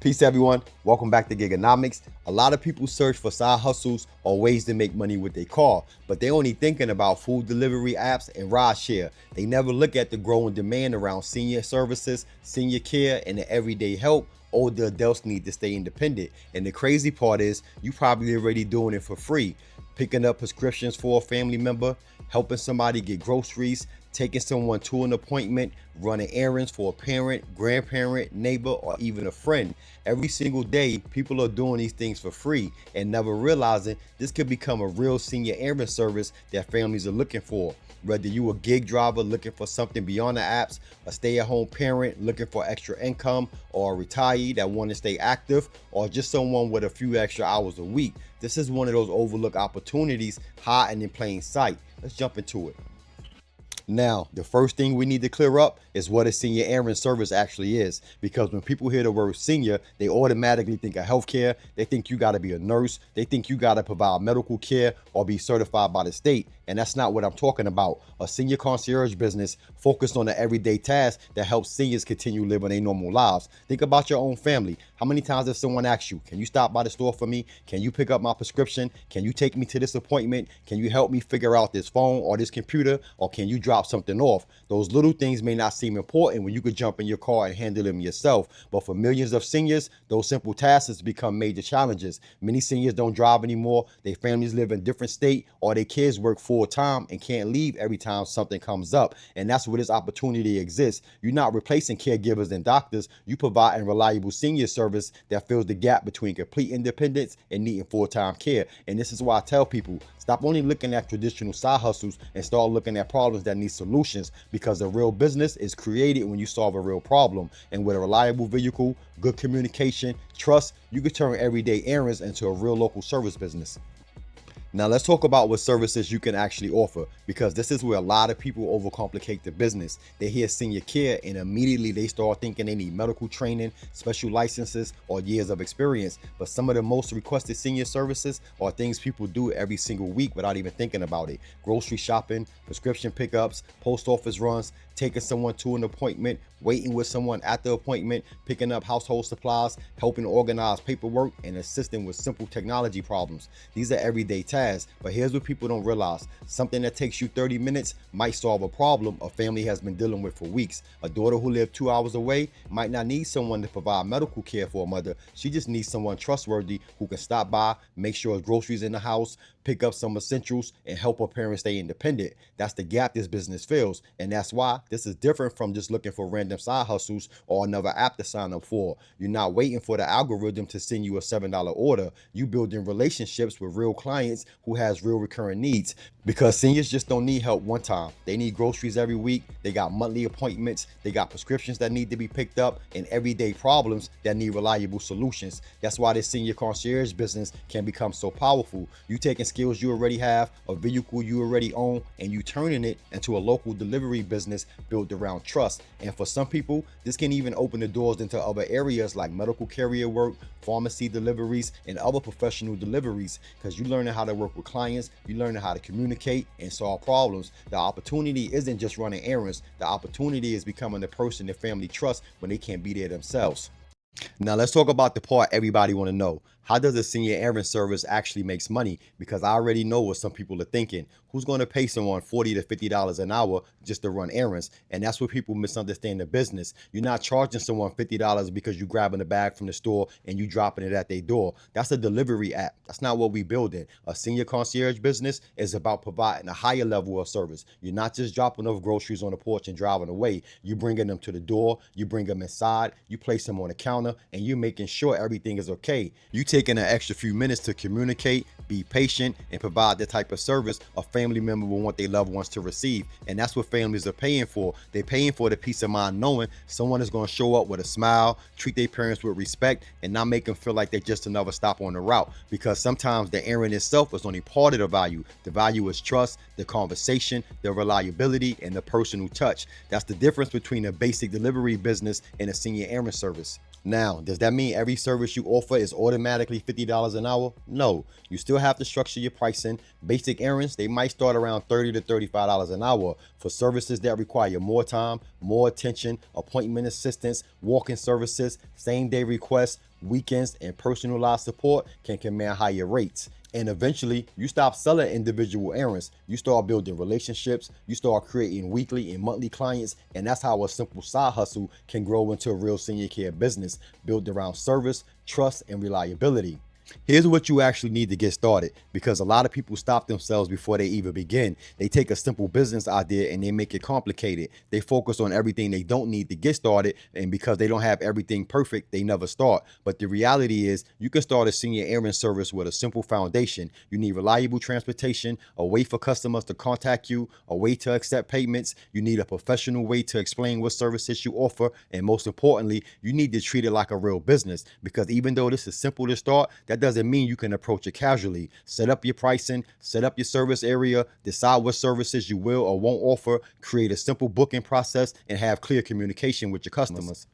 Peace, everyone. Welcome back to Giganomics. A lot of people search for side hustles or ways to make money with their car, but they're only thinking about food delivery apps and ride share. They never look at the growing demand around senior services, senior care, and the everyday help older adults need to stay independent. And the crazy part is, you probably already doing it for free. Picking up prescriptions for a family member, helping somebody get groceries, taking someone to an appointment, running errands for a parent, grandparent, neighbor, or even a friend. Every single day, people are doing these things for free and never realizing this could become a real senior errand service that families are looking for. Whether you a gig driver looking for something beyond the apps, a stay-at-home parent looking for extra income, or a retiree that want to stay active, or just someone with a few extra hours a week, this is one of those overlooked opportunities hiding in plain sight. Let's jump into it. Now, the first thing we need to clear up is what a senior errand service actually is. Because when people hear the word senior, they automatically think of healthcare. They think you got to be a nurse. They think you got to provide medical care or be certified by the state. And that's not what I'm talking about. A senior concierge business focused on the everyday tasks that help seniors continue living their normal lives. Think about your own family. How many times has someone asked you, can you stop by the store for me? Can you pick up my prescription? Can you take me to this appointment? Can you help me figure out this phone or this computer? Or can you drop something off? Those little things may not seem important when you could jump in your car and handle them yourself. But for millions of seniors, those simple tasks become major challenges. Many seniors don't drive anymore. Their families live in different state, or their kids work full time and can't leave every time something comes up. And that's where this opportunity exists. You're not replacing caregivers and doctors. You providing reliable senior service that fills the gap between complete independence and needing full-time care. And this is why I tell people, stop only looking at traditional side hustles and start looking at problems that need solutions, because a real business is created when you solve a real problem. And with a reliable vehicle, good communication, trust, you can turn everyday errands into a real local service business. Now let's talk about what services you can actually offer, because this is where a lot of people overcomplicate the business. They hear senior care and immediately they start thinking they need medical training, special licenses, or years of experience. But some of the most requested senior services are things people do every single week without even thinking about it. Grocery shopping, prescription pickups, post office runs, taking someone to an appointment, waiting with someone at the appointment, picking up household supplies, helping organize paperwork, and assisting with simple technology problems. These are everyday tasks, but here's what people don't realize. Something that takes you 30 minutes might solve a problem a family has been dealing with for weeks. A daughter who lived 2 hours away might not need someone to provide medical care for a mother. She just needs someone trustworthy who can stop by, make sure there's groceries in the house, pick up some essentials, and help her parents stay independent. That's the gap this business fills, and that's why this is different from just looking for random side hustles or another app to sign up for. You're not waiting for the algorithm to send you a $7 order. You building relationships with real clients who has real recurring needs, because seniors just don't need help one time. They need groceries every week. They got monthly appointments. They got prescriptions that need to be picked up, and everyday problems that need reliable solutions. That's why this senior concierge business can become so powerful. You taking skills you already have, a vehicle you already own, and you turning it into a local delivery business built around trust. And for some people, this can even open the doors into other areas like medical carrier work, pharmacy deliveries, and other professional deliveries, because you're learning how to work with clients, you're learning how to communicate and solve problems. The opportunity isn't just running errands. The opportunity is becoming the person the family trusts when they can't be there themselves. Now let's talk about the part everybody want to know. How does a senior errand service actually makes money? Because I already know what some people are thinking. Who's going to pay someone $40 to $50 an hour just to run errands? And that's where people misunderstand the business. You're not charging someone $50 because you're grabbing a bag from the store and you dropping it at their door. That's a delivery app. That's not what we building. A senior concierge business is about providing a higher level of service. You're not just dropping off groceries on the porch and driving away. You're bringing them to the door. You bring them inside. You place them on the counter, and you're making sure everything is okay. You taking an extra few minutes to communicate, be patient, and provide the type of service a family member will want their loved ones to receive. And that's what families are paying for. They're paying for the peace of mind knowing someone is going to show up with a smile, treat their parents with respect, and not make them feel like they're just another stop on the route. Because sometimes the errand itself is only part of the value. The value is trust, the conversation, the reliability, and the personal touch. That's the difference between a basic delivery business and a senior errand service. Now, does that mean every service you offer is automatically $50 an hour? No, you still have to structure your pricing. Basic errands, they might start around $30 to $35 an hour. For services that require more time, more attention, appointment assistance, walk-in services, same-day requests, weekends, and personalized support can command higher rates. And eventually, you stop selling individual errands. You start building relationships. You start creating weekly and monthly clients. And that's how a simple side hustle can grow into a real senior care business built around service, trust, and reliability. Here's what you actually need to get started, because a lot of people stop themselves before they even begin. They take a simple business idea and they make it complicated. They focus on everything they don't need to get started, and because they don't have everything perfect, they never start. But the reality is, you can start a senior errand service with a simple foundation. You need reliable transportation, a way for customers to contact you, a way to accept payments. You need a professional way to explain what services you offer, and most importantly, you need to treat it like a real business, because even though this is simple to start, that doesn't mean you can approach it casually. Set up your pricing, set up your service area, decide what services you will or won't offer, create a simple booking process, and have clear communication with your customers.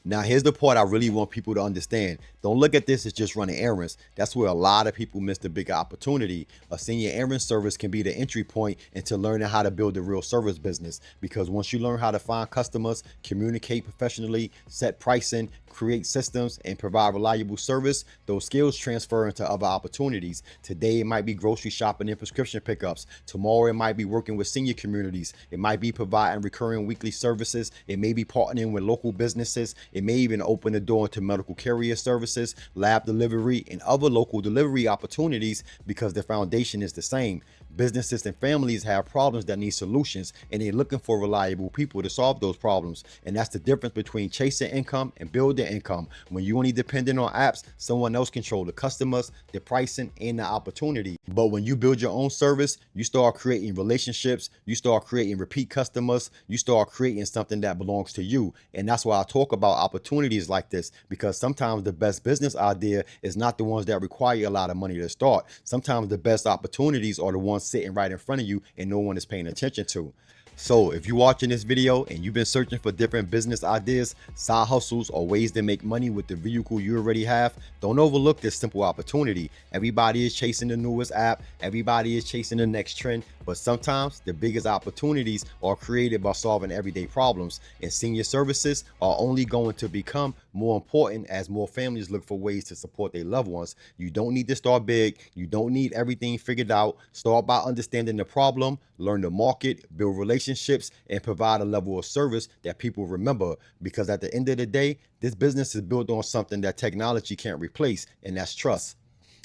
Now, here's the part I really want people to understand. Don't look at this as just running errands. That's where a lot of people miss the bigger opportunity. A senior errand service can be the entry point into learning how to build a real service business, because once you learn how to find customers, communicate professionally, set pricing, create systems, and provide reliable service, those skills transfer into other opportunities. Today, it might be grocery shopping and prescription pickups. Tomorrow, it might be working with senior communities. It might be providing recurring weekly services. It may be partnering with local businesses. It may even open the door to medical carrier services, lab delivery, and other local delivery opportunities, because the foundation is the same. Businesses and families have problems that need solutions, and they're looking for reliable people to solve those problems. And that's the difference between chasing income and building income. When you only dependent on apps, someone else control the customers, the pricing, and the opportunity. But when you build your own service, you start creating relationships, you start creating repeat customers, you start creating something that belongs to you. And that's why I talk about opportunities like this, because sometimes the best business idea is not the ones that require a lot of money to start. Sometimes the best opportunities are the ones sitting right in front of you and no one is paying attention to. So if you're watching this video and you've been searching for different business ideas, side hustles, or ways to make money with the vehicle you already have, don't overlook this simple opportunity. Everybody is chasing the newest app. Everybody is chasing the next trend. But sometimes the biggest opportunities are created by solving everyday problems. And senior services are only going to become more important as more families look for ways to support their loved ones. You don't need to start big. You don't need everything figured out. Start by understanding the problem, learn the market, build relationships, and provide a level of service that people remember. Because at the end of the day, this business is built on something that technology can't replace, and that's trust.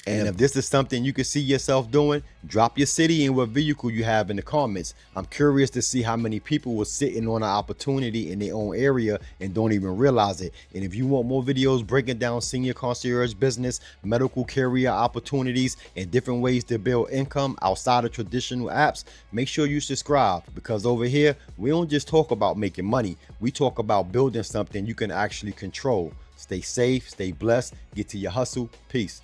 And if this is something you can see yourself doing, drop your city and what vehicle you have in the comments. I'm curious to see how many people were sitting on an opportunity in their own area and don't even realize it. And if you want more videos breaking down senior concierge business, medical carrier opportunities, and different ways to build income outside of traditional apps, make sure you subscribe, because over here, we don't just talk about making money. We talk about building something you can actually control. Stay safe, stay blessed, get to your hustle. Peace.